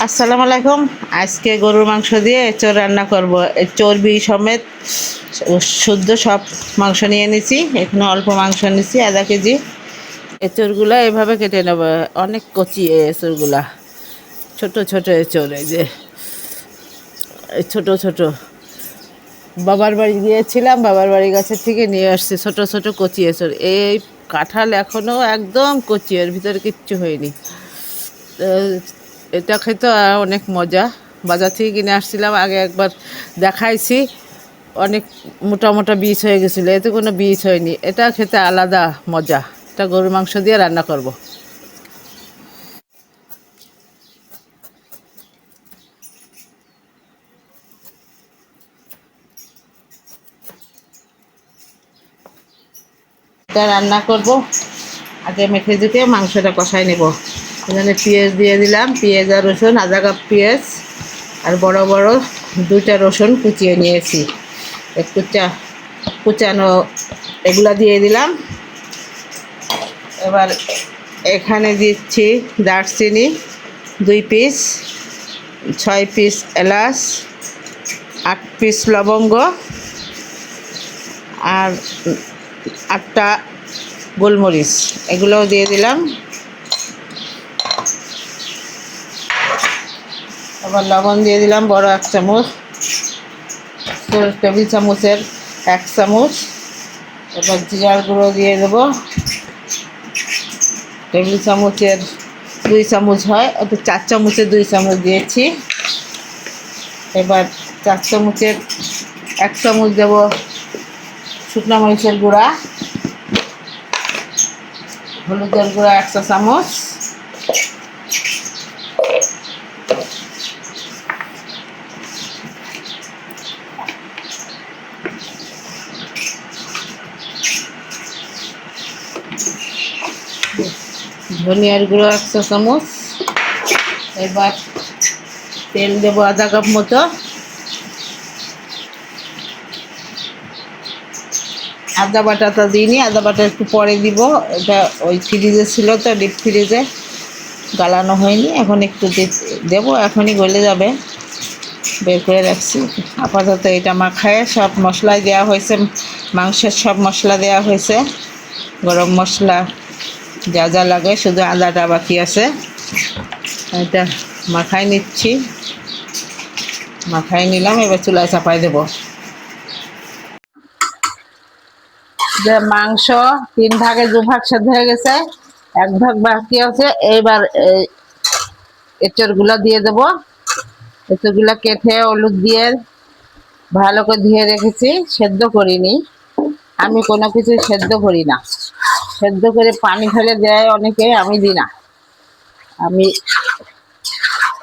আসসালামু আলাইকুম। আজকে গরুর মাংস দিয়ে এঁচোড় রান্না করব। চর্বি সমেত শুদ্ধ সব মাংস নিয়ে নিছি। এখানে অল্প মাংস নিছি আধা কেজি। এঁচোড়গুলো এভাবে কেটে নেব। অনেক কচি এঁচোড়গুলা, ছোট ছোট এঁচোড়। এই যে ছোট ছোট বাবার বাড়ি গিয়েছিলাম, বাবার বাড়ি গাছের থেকে নিয়ে আসছি ছোট ছোট কচি এঁচোড়। এই কাঁঠাল এখনও একদম কচি, এর ভিতরে কিচ্ছু হয়নি। এটা খেতে অনেক মজা। বাজার থেকে কিনে আসছিলাম, আগে একবার দেখাইছি, অনেক মোটা মোটা বীজ হয়ে গেছিলো। এতে কোনো বীজ হয়নি। এটা খেতে আলাদা মজা। এটা গরুর মাংস দিয়ে রান্না করব। এটা রান্না করব, আগে মেখে দিতে মাংসটা কষাই নেব। এখানে পেঁয়াজ দিয়ে দিলাম, পেঁয়াজ আর রসুন, আধা কাপ পেঁয়াজ আর বড় বড় দুইটা রসুন কুচিয়ে নিয়েছি। একটু কুচানো এগুলা দিয়ে দিলাম। এবার এখানে দিচ্ছি দারচিনি 2 পিস, 6 পিস এলাচ, 8 পিস লবঙ্গ আর 8টা গোলমরিচ, এগুলোও দিয়ে দিলাম। আবার লবণ দিয়ে দিলাম বড় 1 চামচ, টেবিল চামচের 1 চামচ। এবার জিরার গুঁড়ো দিয়ে দেবো, টেবিল চামচের 2 চামচ হয়, ওতে 4 চামচের 2 চামচ দিয়েছি। এবার 4 চামচের 1 চামচ দেব শুকনো মরিচের গুঁড়া, হলুদের গুঁড়া 1 চা চামচ, ধনিয়ার গুঁড়ো 1 চা চামচ। এবার তেল দেবো আধা কাপ মতো। আদা বাটাটা দিইনি, আদা বাটা একটু পরে দিব। এটা ওই ফ্রিজে ছিল তো, ডিপ ফ্রিজে গালানো হয়নি, এখন একটু দেবো, এখনই গলে যাবে, বের করে রাখছি। আপাতত এটা মাখায় সব মশলাই দেওয়া হয়েছে, মাংসের সব মশলা দেওয়া হয়েছে, গরম মশলা যা যা লাগে, শুধু আদাটা বাকি আছে। এটা মাখাই নিচ্ছি, মাখাই নিলাম। এবার চুলায় চাপাই দেব। যে মাংস 3 ভাগে 2 ভাগ সেদ্ধ হয়ে গেছে, 1 ভাগ বাকি আছে। এইবার এঁচড়গুলো দিয়ে দেবো। এঁচড়গুলো কেটে হলুদ দিয়ে ভালো করে ধুয়ে রেখেছি, সেদ্ধ করিনি। আমি কোনো কিছু সেদ্ধ করি না, সেদ্ধ করে পানি ফেলে দেয় অনেকে, আমি দিই না। আমি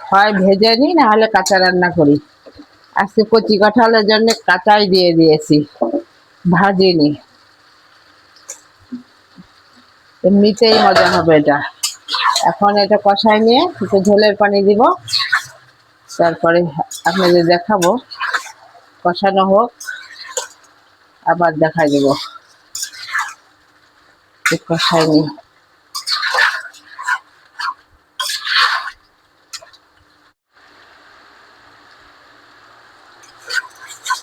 হয় ভেজে নিই, না হলে কাঁচা রান্না করি। আজকে কচি কাঁঠালের জন্য কাঁচাই দিয়ে দিয়েছি, ভাজিনি। এমনিতেই মজা হবে এটা। এখন এটা কষাই নিয়ে একটু ঝোলের পানি দিব, তারপরে আপনাদের দেখাবো। কষানো হোক, আবার দেখাই দেবো। কষাই নিই।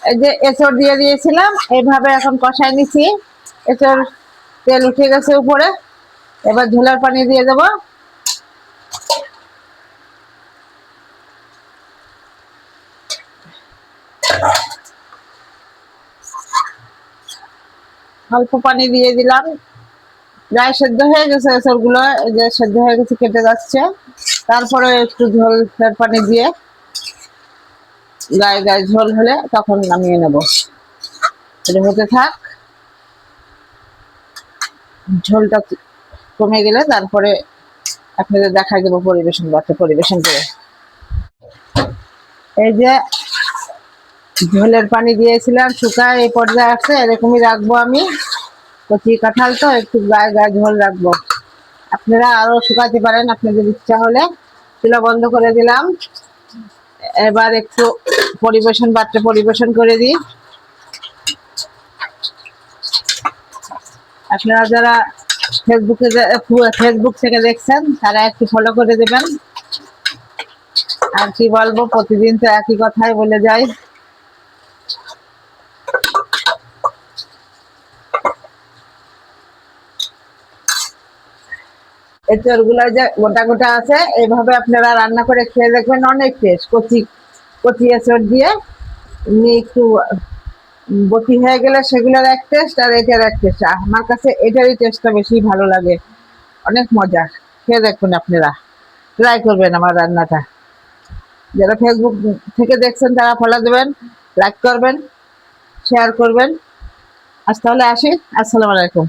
এই যে এঁচড় দিয়ে দিয়েছিলাম, এইভাবে এখন কষাই নিচ্ছি। এঁচড় তেল উঠে গেছে উপরে। এবার ঝোলের পানি দিয়ে দেবো। অল্প পানি দিয়ে দিলাম, প্রায় সেদ্ধ হয়ে গেছে এঁচড়গুলো, এই যে সেদ্ধ হয়ে গেছে, কেটে যাচ্ছে। তারপরে একটু ঝোলের পানি দিয়ে গায়ে গায়ে ঝোল হলে তখন নামিয়ে নেব। এটা হতে থাক, ঝোলটা কমে গেলে তারপরে আপনাদের দেখাই দেবো পরিবেশন করে। এই যে ঝোলের পানি দিয়েছিলাম, শুকায় এই পর্যায়ে আসছে, এরকমই রাখবো আমি। কচি কাঁঠাল তো, একটু গায়ে গায়ে ঝোল রাখবো। আপনারা আরো শুকাতে পারেন আপনাদের ইচ্ছা হলে। চুলা বন্ধ করে দিলাম। এবার একটু পাত্রে পরিবেশন করে দিই। আপনারা যারা ফেসবুক থেকে দেখছেন, তারা একটু ফলো করে দেবেন। আর কি বলবো, প্রতিদিন তো একই কথাই বলে যাই। এঁচড় গুলো যে গোটা গোটা আছে, এইভাবে আপনারা রান্না করে খেয়ে দেখবেন, অনেক টেস্ট। কচি কচি এঁচড় দিয়ে এমনি একটু বটি হয়ে গেলে সেগুলোর এক টেস্ট, আর এটার এক টেস্ট। আমার কাছে এটারই টেস্টটা বেশি ভালো লাগে, অনেক মজা। খেয়ে দেখুন আপনারা, ট্রাই করবেন আমার রান্নাটা। যারা ফেসবুক থেকে দেখছেন তারা ফলো দেবেন, লাইক করবেন, শেয়ার করবেন। আজ তাহলে আসি, আসসালামু আলাইকুম।